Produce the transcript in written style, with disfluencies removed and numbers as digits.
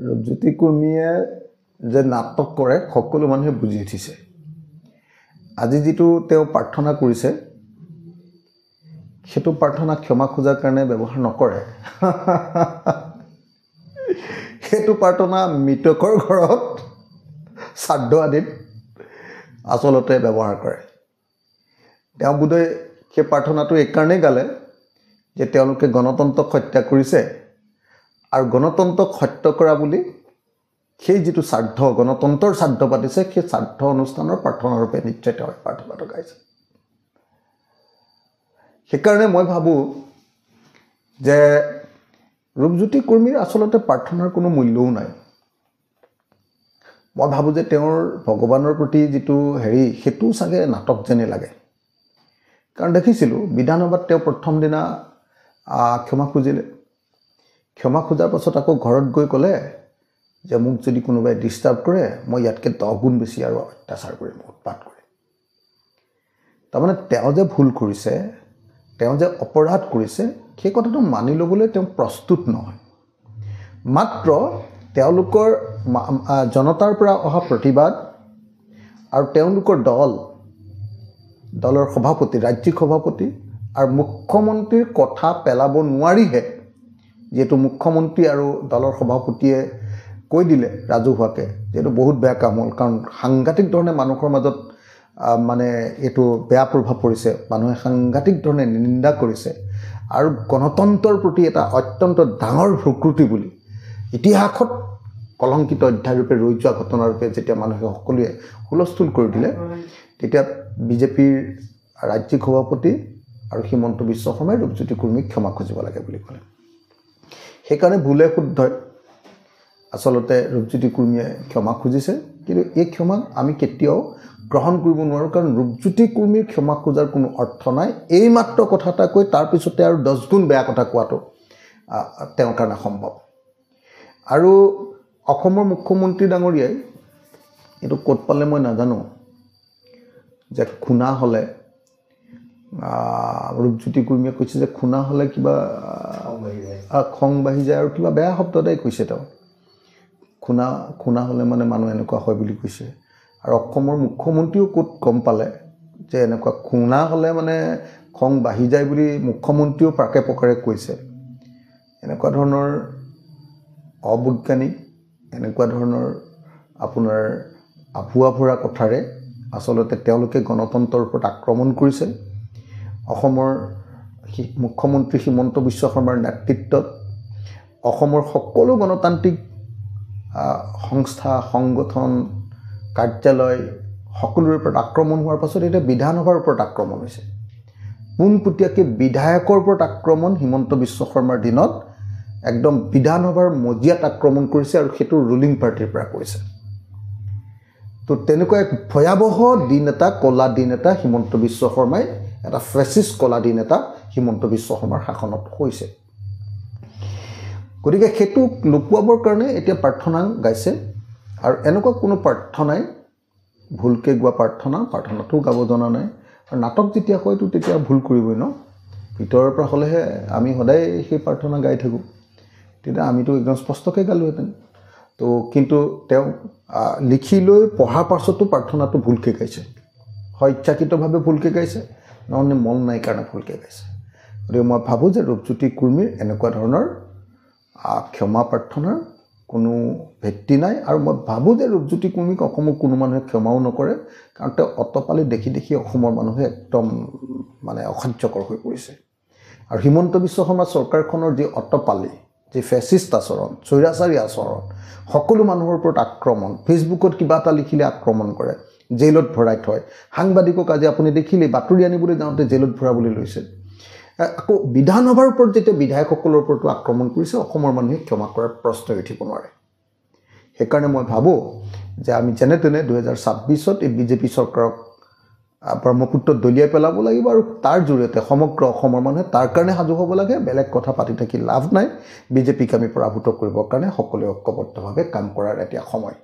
ৰূপজ্যোতি কুৰ্মীয়ে যে নাটক কৰে সকলো মানুহে বুজি উঠিছে আজি যেটো তেওঁ প্ৰাৰ্থনা কৰিছে সেটো প্ৰাৰ্থনা ক্ষমা খোজাৰ কাৰণে ব্যৱহাৰ নকৰে সেটো প্ৰাৰ্থনা মৃতকৰ ঘৰত শ্ৰাদ্ধ আদিত আচলতে ব্যৱহাৰ কৰে তেওঁ বুধই সেই প্ৰাৰ্থনাটো এই কাৰণেই গালে যে তেওঁলোকে গণতন্ত্ৰক হত্যা কৰিছে আৰু গণতন্ত্ৰক হত্যা কৰা বুলি সেই যেটো শ্ৰাদ্ধ গণতন্ত্ৰৰ শ্ৰাদ্ধ পাতিছে সেই শ্ৰাদ্ধ অনুষ্ঠানৰ প্ৰাৰ্থনা ৰূপে নিশ্চয় তেওঁ প্ৰাৰ্থনাটো গাইছে সেইকাৰণে মই ভাবো যে ৰূপজ্যোতি কুৰ্মীৰ আচলতে প্ৰাৰ্থনাৰ কোনো মূল্যও নাই মই ভাবো যে তেওঁৰ ভগৱানৰ প্ৰতি যেটো হেৰি হেতু সাগে নাটক যেনে লাগে কাৰণ দেখিছিলো বিধানসভাত তেওঁ প্ৰথম দিনা ক্ষমা খুজিলে ক্ষমা খোজাৰ পাছত আকৌ ঘৰত গৈ ক'লে যে মোক যদি কোনোবাই ডিস্টাৰ্ব কৰে মই ইয়াতকে 10 গুণ বেছি আৰু অত্যাচাৰ কৰিম উৎপাত কৰিম তাৰমানে তেওঁ যে ভুল কৰিছে তেওঁ যে অপৰাধ কৰিছে সেই কথাটো মানি ল'বলৈ তেওঁ প্ৰস্তুত নহয় মাত্ৰ তেওঁলোকৰ জনতাৰ পৰা অহা প্ৰতিবাদ আৰু তেওঁলোকৰ দলৰ সভাপতি ৰাজ্যিক সভাপতি আৰু মুখ্যমন্ত্ৰীৰ কথা পেলাব নোৱাৰিহে যেটো মুখ্যমন্ত্ৰী আৰু দলৰ সভাপতিয়ে কৈ দিলে ৰাজহুৱাকে যেটো বহুত বেয়া কাম হ'ল কাৰণ সাংঘাতিক ধৰণে মানুহৰ মাজত মানে এটো বেয়া প্ৰভাৱ পৰিছে মানুহে সাংঘাতিক ধৰণে নিন্দা কৰিছে আৰু গণতন্ত্ৰৰ প্ৰতি এটা অত্যন্ত ডাঙৰ ভুক্ৰুটি বুলি ইতিহাসত কলংকিত অধ্যায় ৰূপে ৰৈ যোৱা ঘটনা ৰূপে যেতিয়া মানুহে সকলোৱে হুলস্থুল কৰি দিলে তেতিয়া বিজেপিৰ ৰাজ্যিক সভাপতি আৰু হিমন্ত বিশ্ব শৰ্মাই ৰূপজ্যোতি কুৰ্মীক ক্ষমা খুজিব লাগে বুলি ক'লে সেইকাৰণে ভুলে শুদ্ধই আচলতে ৰূপজ্যোতি কুৰ্মীয়ে ক্ষমা খুজিছে কিন্তু এই ক্ষমা আমি কেতিয়াও গ্ৰহণ কৰিব নোৱাৰো কাৰণ ৰূপজ্যোতি কুৰ্মীৰ ক্ষমা খোজাৰ কোনো অৰ্থ নাই এই মাত্ৰ কথা এটা কৈ তাৰ পিছতে আৰু 10 গুণ বেয়া কথা কোৱাটো তেওঁৰ কাৰণে সম্ভৱ আৰু অসমৰ মুখ্যমন্ত্ৰী ডাঙৰীয়াই এটো ক'ত পালে মই নাজানো যে খুনা হলে ৰূপজ্যোতি কুৰ্মীয়ে কৈছে যে খুনা হলে কিবা খং বাঢ়ি যায় আৰু কিবা বেয়া শব্দ দেই কৈছে তেওঁ খুনা হলে মানে মানুহ এনেকুৱা হয় বুলি কৈছে আৰু অসমৰ মুখ্যমন্ত্ৰীও ক'ত গম পালে যে এনেকুৱা খুনা হলে মানে খং বাঢ়ি যায় বুলি মুখ্যমন্ত্ৰীও প্ৰাকে প্ৰকাৰে কৈছে এনেকুৱা ধৰণৰ অবৈজ্ঞানিক এনেকুৱা ধৰণৰ আপোনাৰ আফুৱা ভৰা কথাৰে আচলতে তেওঁলোকে গণতন্ত্ৰৰ ওপৰত আক্ৰমণ কৰিছে অসমৰ মুখ্যমন্ত্ৰী হিমন্ত বিশ্ব শৰ্মাৰ নেতৃত্বত অসমৰ সকলো গণতান্ত্ৰিক সংস্থা সংগঠন কাৰ্যালয় সকলোৰ ওপৰত আক্ৰমণ হোৱাৰ পাছত এটা বিধানসভাৰ ওপৰত আক্ৰমণ হৈছে পোনপটীয়াকৈ বিধায়কৰ ওপৰত আক্ৰমণ হিমন্ত বিশ্ব শৰ্মাৰ দিনত একদম বিধানসভাৰ মজিয়াত আক্ৰমণ কৰিছে আৰু হেতু ৰুলিং পাৰ্টিৰ পৰা কৰিছে তো তেনেকুৱা এক ভয়াবহ দিন এটা কলা দিন এটা হিমন্ত বিশ্ব শৰ্মাই এটা ফেসিষ্ট কলা দিন এটা হিমন্ত বিশ্ব শৰ্মাৰ শাসনত হৈছে গতিকে হেতু লুকুৱাবৰ কাৰণে এতিয়া প্ৰাৰ্থনা গাইছে আৰু এনেকুৱা কোনো প্ৰাৰ্থনাই ভুলকে গোৱা প্ৰাৰ্থনাটো গাব জনা নাই আৰু নাটক যেতিয়া হয়তো তেতিয়া ভুল কৰিবই ন ভিতৰৰ পৰা হলেহে আমি সদায় সেই প্ৰাৰ্থনা গাই থাকো তেতিয়া আমিতো একদম স্পষ্টকৈ গালোহেতেন তো কিন্তু তেওঁ লিখি লৈ পঢ়াৰ পাছতো প্ৰাৰ্থনাটো ভুলকে গাইছে হয় ইচ্ছাকৃতভাৱে ভুলকে গাইছে নহলে মন নাই কাৰণে ভুলকে গাইছে গতিকে মই ভাবো যে ৰূপজ্যোতি কুৰ্মীৰ এনেকুৱা ধৰণৰ ক্ষমা প্ৰাৰ্থনাৰ কোনো ভিত্তি নাই আৰু মই ভাবো যে ৰূপজ্যোতি কুৰ্মীক অসমৰ কোনো মানুহে ক্ষমাও নকৰে কাৰণ তেওঁ অতপালি দেখি অসমৰ মানুহে একদম মানে অসহ্যকৰ হৈ পৰিছে আৰু হিমন্ত বিশ্ব শৰ্মা চৰকাৰখনৰ যি অতপালি যে ফেসিষ্ট আচৰণ চৈৰাচাৰী আচৰণ সকলো মানুহৰ ওপৰত আক্ৰমণ ফেসবুকত কিবা এটা লিখিলে আক্ৰমণ কৰে জেলত ভৰাই থয় সাংবাদিকক আজি আপুনি দেখিলে বাতৰি আনিবলৈ যাওঁতে জেলত ভৰাবলৈ লৈছে আকৌ বিধানসভাৰ ওপৰত যেতিয়া বিধায়কসকলৰ ওপৰত আক্ৰমণ কৰিছে অসমৰ মানুহে ক্ষমা কৰাৰ প্ৰশ্ন উঠিব নোৱাৰে সেইকাৰণে মই ভাবো যে আমি যেনে তেনে 2026ত এই বিজেপি চৰকাৰক ব্ৰহ্মপুত্ৰত দলিয়াই পেলাব লাগিব আৰু তাৰ জৰিয়তে সমগ্ৰ অসমৰ মানুহে তাৰ কাৰণে সাজু হ'ব লাগে বেলেগ কথা পাতি থাকি লাভ নাই বিজেপিক আমি পৰাভূত কৰিবৰ কাৰণে সকলোৱে ঐক্যবদ্ধভাৱে কাম কৰাৰ এতিয়া সময়